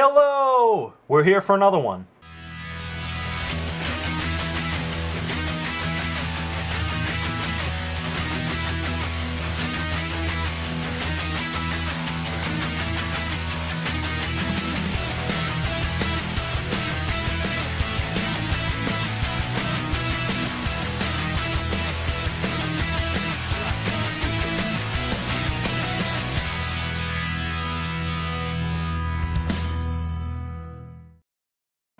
Hello! We're here for another one.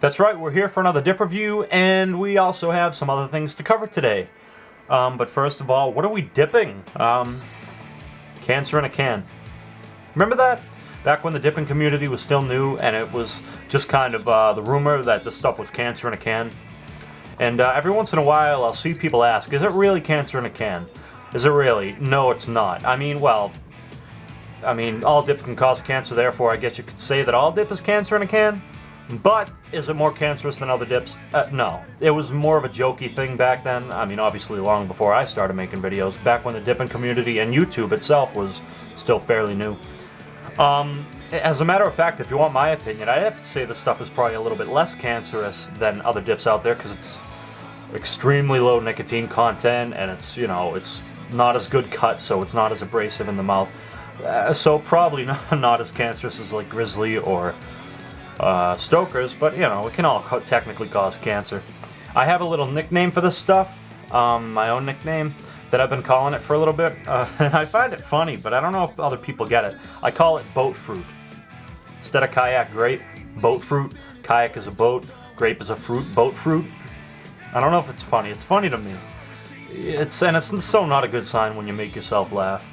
That's right, we're here for another dip review, and we also have some other things to cover today. But first of all, what are we dipping? Cancer in a can. Remember that? Back when the dipping community was still new, and it was just kind of the rumor that this stuff was cancer in a can. And every once in a while, I'll see people ask, is it really cancer in a can? Is it really? No, it's not. I mean, all dip can cause cancer, therefore I guess you could say that all dip is cancer in a can. But, is it more cancerous than other dips? No. It was more of a jokey thing back then. I mean, obviously long before I started making videos, back when the dipping community and YouTube itself was still fairly new. As a matter of fact, if you want my opinion, I have to say this stuff is probably a little bit less cancerous than other dips out there, because it's extremely low nicotine content, and it's, you know, it's not as good cut, so it's not as abrasive in the mouth. So probably not as cancerous as like Grizzly or Stoker's, but you know, it can all technically cause cancer. I have a little nickname for this stuff, my own nickname, that I've been calling it for a little bit, and I find it funny, but I don't know if other people get it. I call it boat fruit. Instead of kayak grape, boat fruit. Kayak is a boat, grape is a fruit, boat fruit. I don't know if it's funny. It's funny to me. It's so not a good sign when you make yourself laugh.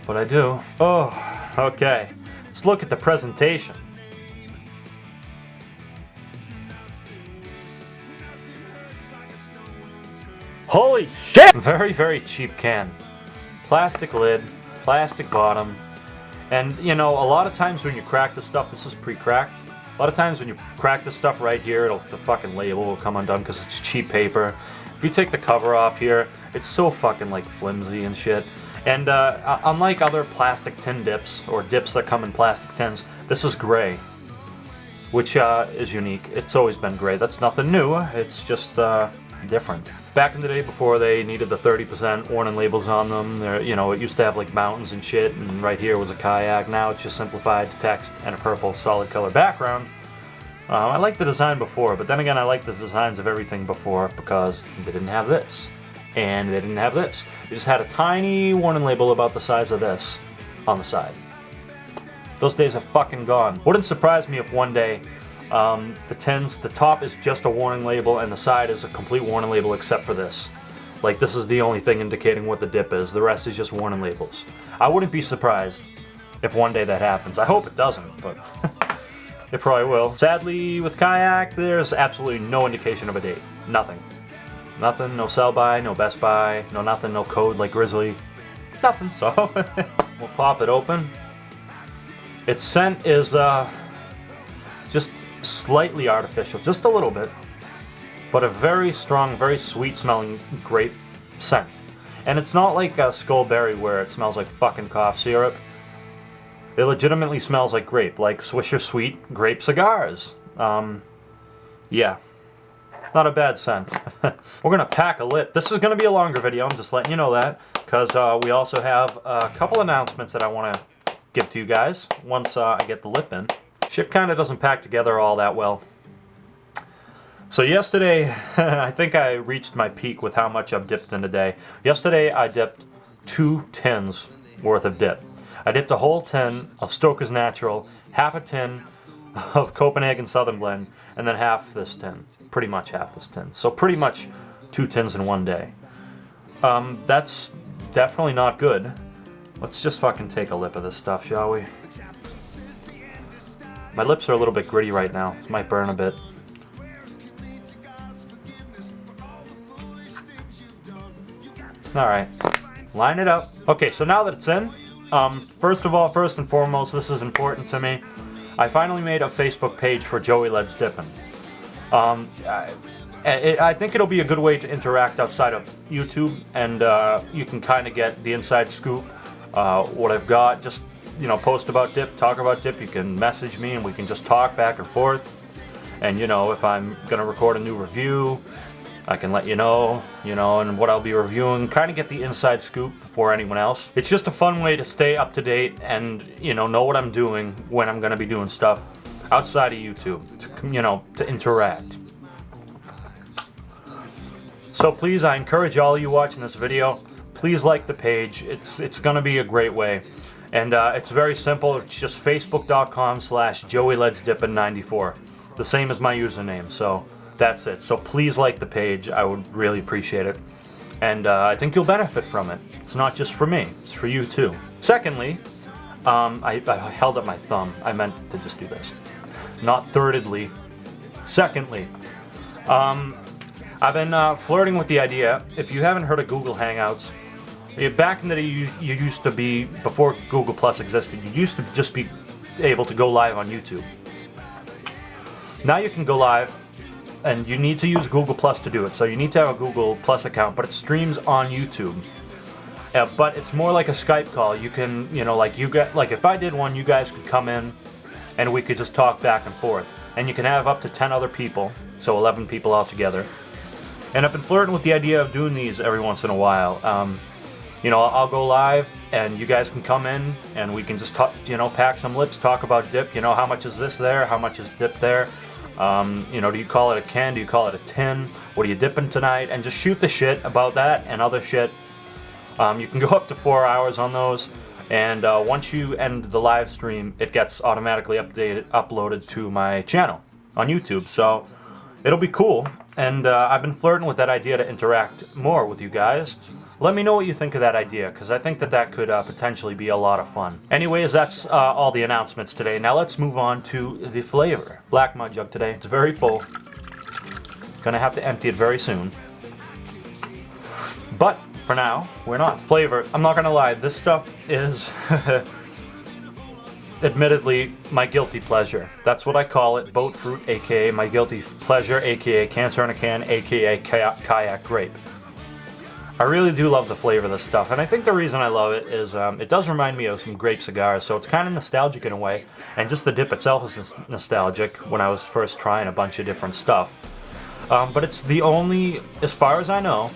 But I do. Oh, okay. Let's look at the presentation. Holy shit! Very, very cheap can. Plastic lid, plastic bottom. And, you know, a lot of times when you crack the stuff, this is pre-cracked. A lot of times when you crack this stuff right here, the fucking label will come undone because it's cheap paper. If you take the cover off here, it's so fucking, like, flimsy and shit. And, unlike other plastic tin dips, or dips that come in plastic tins, this is gray. Which, is unique. It's always been gray. That's nothing new. It's just, different. Back in the day, before they needed the 30% warning labels on them, you know, it used to have like mountains and shit, and right here was a kayak. Now it's just simplified to text and a purple solid color background. I liked the design before, but then again, I liked the designs of everything before because they didn't have this, and they didn't have this. They just had a tiny warning label about the size of this on the side. Those days are fucking gone. Wouldn't surprise me if one day the tins, the top is just a warning label and the side is a complete warning label except for this. Like, this is the only thing indicating what the dip is. The rest is just warning labels. I wouldn't be surprised if one day that happens. I hope it doesn't, but it probably will. Sadly, with Kayak, there's absolutely no indication of a date. Nothing. Nothing, no sell by, no best by, no nothing, no code like Grizzly. Nothing, so we'll pop it open. Its scent is just slightly artificial, just a little bit, but a very strong, very sweet smelling grape scent. And it's not like a Skullberry where it smells like fucking cough syrup. It legitimately smells like grape, like Swisher Sweet grape cigars. Yeah, not a bad scent. We're gonna pack a lip. This is gonna be a longer video, I'm just letting you know that, because we also have a couple announcements that I want to give to you guys once I get the lip in. Shit kind of doesn't pack together all that well. So yesterday, I think I reached my peak with how much I've dipped in a day. Yesterday, I dipped 2 tins worth of dip. I dipped a whole tin of Stoker's Natural, half a tin of Copenhagen Southern Blend, and then half this tin. Pretty much half this tin. So pretty much 2 tins in one day. That's definitely not good. Let's just fucking take a lip of this stuff, shall we? My lips are a little bit gritty right now. This might burn a bit. Alright. Line it up. Okay, so now that it's in, first and foremost, this is important to me. I finally made a Facebook page for Joey Led's Dippin'. I think it'll be a good way to interact outside of YouTube, and you can kind of get the inside scoop, what I've got, just you know, post about dip, talk about dip, you can message me and we can just talk back and forth. And you know, if I'm gonna record a new review, I can let you know, and what I'll be reviewing, kind of get the inside scoop before anyone else. It's just a fun way to stay up to date and, you know what I'm doing when I'm gonna be doing stuff outside of YouTube, to interact. So please, I encourage all of you watching this video, please like the page. It's gonna be a great way. And it's very simple. It's just facebook.com/JoeyLetsDippin94. The same as my username, so that's it. So please like the page. I would really appreciate it. And I think you'll benefit from it. It's not just for me, it's for you too. Secondly, I held up my thumb. I meant to just do this. Not thirdly. Secondly, I've been flirting with the idea. If you haven't heard of Google Hangouts, back in the day, you used to be, before Google Plus existed, you used to just be able to go live on YouTube. Now you can go live, and you need to use Google Plus to do it. So you need to have a Google Plus account, but it streams on YouTube. But it's more like a Skype call. You can, like if I did one, you guys could come in, and we could just talk back and forth. And you can have up to 10 other people, so 11 people altogether. And I've been flirting with the idea of doing these every once in a while. I'll go live, and you guys can come in, and we can just talk, pack some lips, talk about dip. How much is this there? How much is dip there? Do you call it a can? Do you call it a tin? What are you dipping tonight? And just shoot the shit about that and other shit. You can go up to 4 hours on those, and once you end the live stream, it gets automatically uploaded to my channel on YouTube. So it'll be cool, and I've been flirting with that idea to interact more with you guys. Let me know what you think of that idea, because I think that could potentially be a lot of fun. Anyways, that's all the announcements today. Now let's move on to the flavor. Black mud jug today. It's very full. Gonna have to empty it very soon. But for now, we're not. Flavor, I'm not gonna lie, this stuff is admittedly my guilty pleasure. That's what I call it. Boat fruit, aka my guilty pleasure, aka Cancer in a Can, aka Kayak Grape. I really do love the flavor of this stuff, and I think the reason I love it is it does remind me of some grape cigars, so it's kind of nostalgic in a way, and just the dip itself is nostalgic when I was first trying a bunch of different stuff. But it's the only, as far as I know,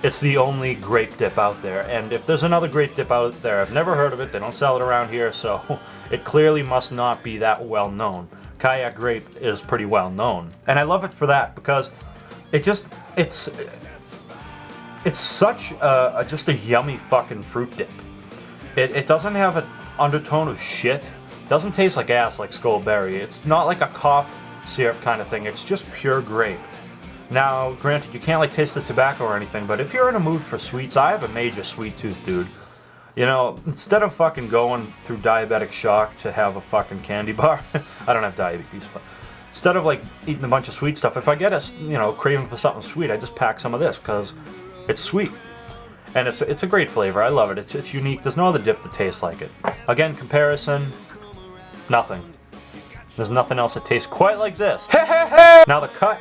it's the only grape dip out there, and if there's another grape dip out there, I've never heard of it, they don't sell it around here, so it clearly must not be that well known. Kayak Grape is pretty well known, and I love it for that, because it's such just a yummy fucking fruit dip. It doesn't have an undertone of shit. It doesn't taste like ass like Skullberry. It's not like a cough syrup kind of thing. It's just pure grape. Now, granted, you can't taste the tobacco or anything, but if you're in a mood for sweets, I have a major sweet tooth, dude. Instead of fucking going through diabetic shock to have a fucking candy bar, I don't have diabetes, but instead of eating a bunch of sweet stuff, if I get a craving for something sweet, I just pack some of this, because it's sweet, and it's a great flavor. I love it. It's unique. There's no other dip that tastes like it. Again, comparison, nothing. There's nothing else that tastes quite like this. Now the cut.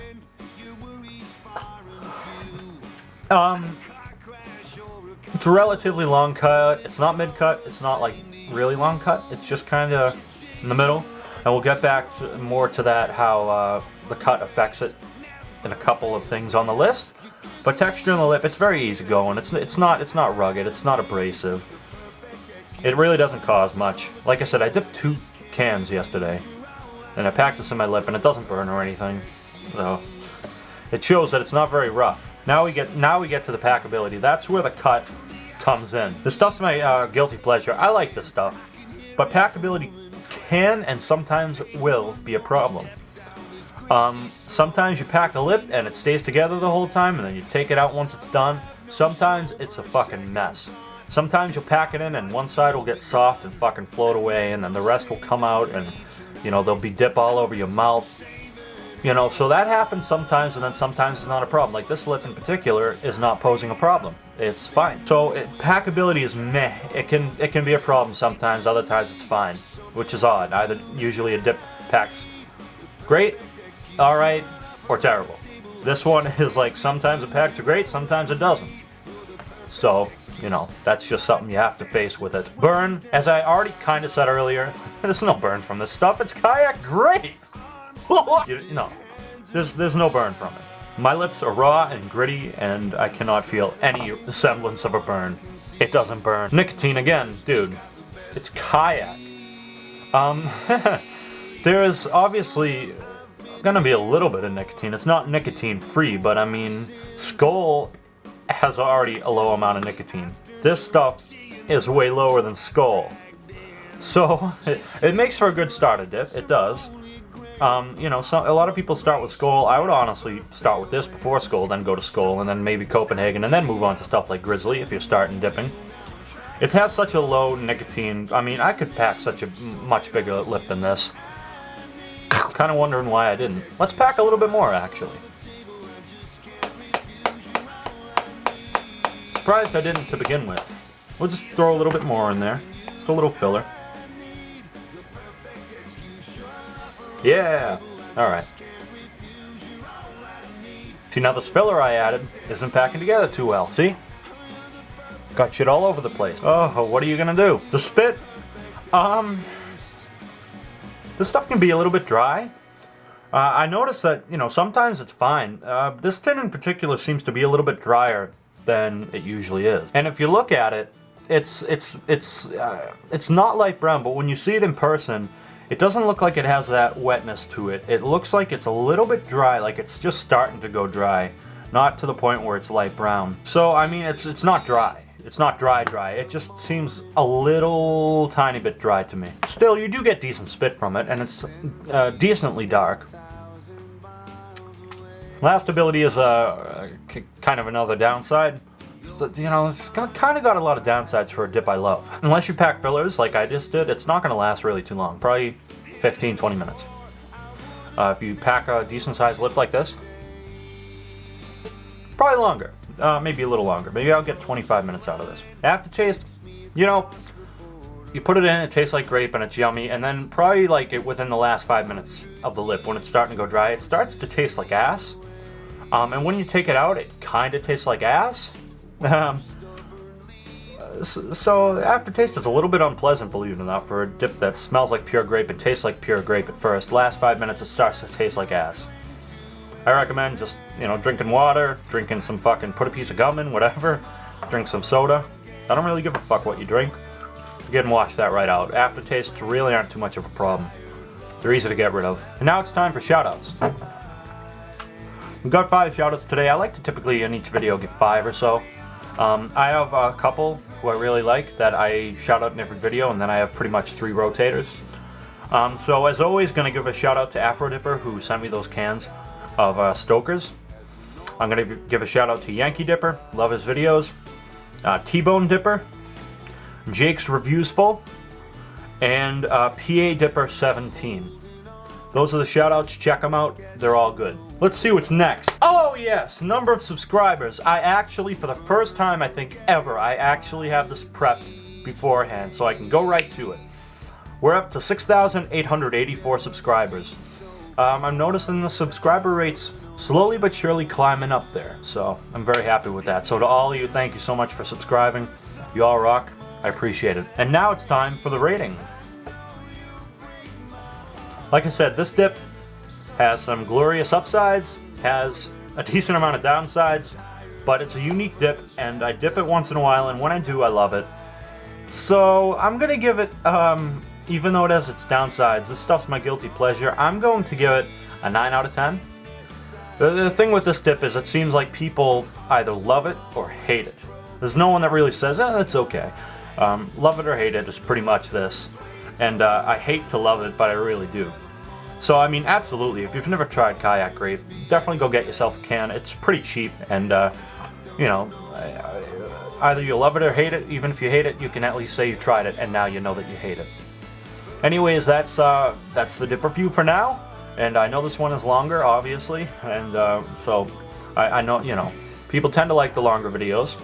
It's a relatively long cut. It's not mid-cut. It's not really long cut. It's just kind of in the middle, and we'll get back more to that, how the cut affects it in a couple of things on the list. But texture on the lip, it's very easy going. It's not rugged. It's not abrasive. It really doesn't cause much. Like I said, I dipped 2 cans yesterday, and I packed this in my lip, and it doesn't burn or anything. So it shows that it's not very rough. Now we get to the packability. That's where the cut comes in. This stuff's my guilty pleasure. I like this stuff, but packability can and sometimes will be a problem. Sometimes you pack the lip and it stays together the whole time, and then you take it out once it's done. Sometimes it's a fucking mess. Sometimes you'll pack it in and one side will get soft and fucking float away, and then the rest will come out, and there'll be dip all over your mouth. So that happens sometimes, and then sometimes it's not a problem. Like this lip in particular is not posing a problem. It's fine. So packability is meh. It can be a problem sometimes. Other times it's fine, which is odd. Usually a dip packs great, all right, or terrible. This one is sometimes it packs great, sometimes it doesn't. So you know, that's just something you have to face with it. Burn, as I already kind of said earlier, there's no burn from this stuff. It's Kayak Grape. You know, there's no burn from it. My lips are raw and gritty, and I cannot feel any semblance of a burn. It doesn't burn. Nicotine again, dude. It's Kayak. There is obviously gonna be a little bit of nicotine. It's not nicotine free, but I mean, Skull has already a low amount of nicotine. This stuff is way lower than Skull. So, it makes for a good starter dip, it does. You know, a lot of people start with Skull. I would honestly start with this before Skull, then go to Skull, and then maybe Copenhagen, and then move on to stuff like Grizzly if you're starting dipping. It has such a low nicotine. I mean, I could pack such a much bigger lip than this. Kind of wondering why I didn't. Let's pack a little bit more, actually. Surprised I didn't to begin with. We'll just throw a little bit more in there. Just a little filler. Yeah! Alright. See, now this filler I added isn't packing together too well. See? Got shit all over the place. Oh, what are you gonna do? The spit? This stuff can be a little bit dry. I noticed that, you know, sometimes it's fine. This tin in particular seems to be a little bit drier than it usually is. And if you look at it, it's not light brown, but when you see it in person, it doesn't look like it has that wetness to it. It looks like it's a little bit dry, like it's just starting to go dry, not to the point where it's light brown. So, I mean, it's not dry. It's not dry. It just seems a little tiny bit dry to me. Still, you do get decent spit from it, and it's decently dark. Last ability is kind of another downside. You know, it's kind of got a lot of downsides for a dip I love. Unless you pack fillers like I just did, it's not going to last really too long. Probably 15-20 minutes. If you pack a decent sized lip like this, probably longer. Maybe a little longer. Maybe I'll get 25 minutes out of this. Aftertaste, you know, you put it in, it tastes like grape and it's yummy, and then probably like within the last 5 minutes of the lip, when it's starting to go dry, it starts to taste like ass. And when you take it out, it kind of tastes like ass. So aftertaste is a little bit unpleasant, believe it or not, for a dip that smells like pure grape and tastes like pure grape at first. Last 5 minutes, it starts to taste like ass. I recommend just, you know, drinking water, drinking some fucking, put a piece of gum in, whatever, drink some soda. I don't really give a fuck what you drink. Again, wash that right out. Aftertastes really aren't too much of a problem. They're easy to get rid of. And now it's time for shoutouts. We've got 5 shoutouts today. I like to typically in each video get 5 or so. I have a couple who I really like that I shout out in every video, and then I have pretty much 3 rotators. So as always, gonna give a shout out to Afro Dipper who sent me those cans of Stoker's. I'm gonna give a shout out to Yankee Dipper, love his videos. T-Bone Dipper, Jake's Reviews Full, and PA Dipper 17. Those are the shout outs, check them out, they're all good. Let's see what's next. Oh yes, number of subscribers. I actually, for the first time I think ever, I actually have this prepped beforehand so I can go right to it. We're up to 6,884 subscribers. I'm noticing the subscriber rates slowly but surely climbing up there, so I'm very happy with that. So to all of you, thank you so much for subscribing. You all rock, I appreciate it. And now it's time for the rating. Like I said, this dip has some glorious upsides, has a decent amount of downsides, but it's a unique dip, and I dip it once in a while, and when I do, I love it. So I'm gonna give it, even though it has its downsides, this stuff's my guilty pleasure, I'm going to give it a 9 out of 10. The thing with this dip is it seems like people either love it or hate it. There's no one that really says, it's okay. Love it or hate it is pretty much this. And I hate to love it, but I really do. So, I mean, absolutely, if you've never tried Kayak Grape, definitely go get yourself a can. It's pretty cheap, and, you know, either you love it or hate it. Even if you hate it, you can at least say you tried it, and now you know that you hate it. Anyways, that's the dip review for now, and I know this one is longer, obviously, and so I know, you know, people tend to like the longer videos.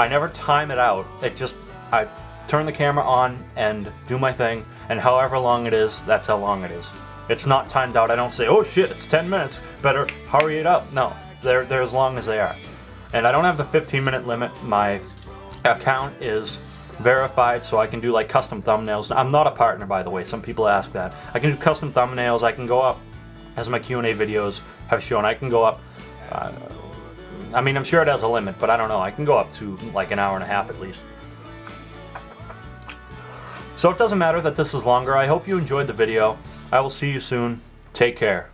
I never time it out. I turn the camera on and do my thing, and however long it is, that's how long it is. It's not timed out. I don't say, oh shit, it's 10 minutes, better hurry it up. No, they're as long as they are. And I don't have the 15-minute limit. My account is verified, so I can do like custom thumbnails. I'm not a partner, by the way. Some people ask that. I can do custom thumbnails. I can go up, as my Q&A videos have shown, I can go up. I mean, I'm sure it has a limit, but I don't know. I can go up to like an hour and a half at least. So it doesn't matter that this is longer. I hope you enjoyed the video. I will see you soon. Take care.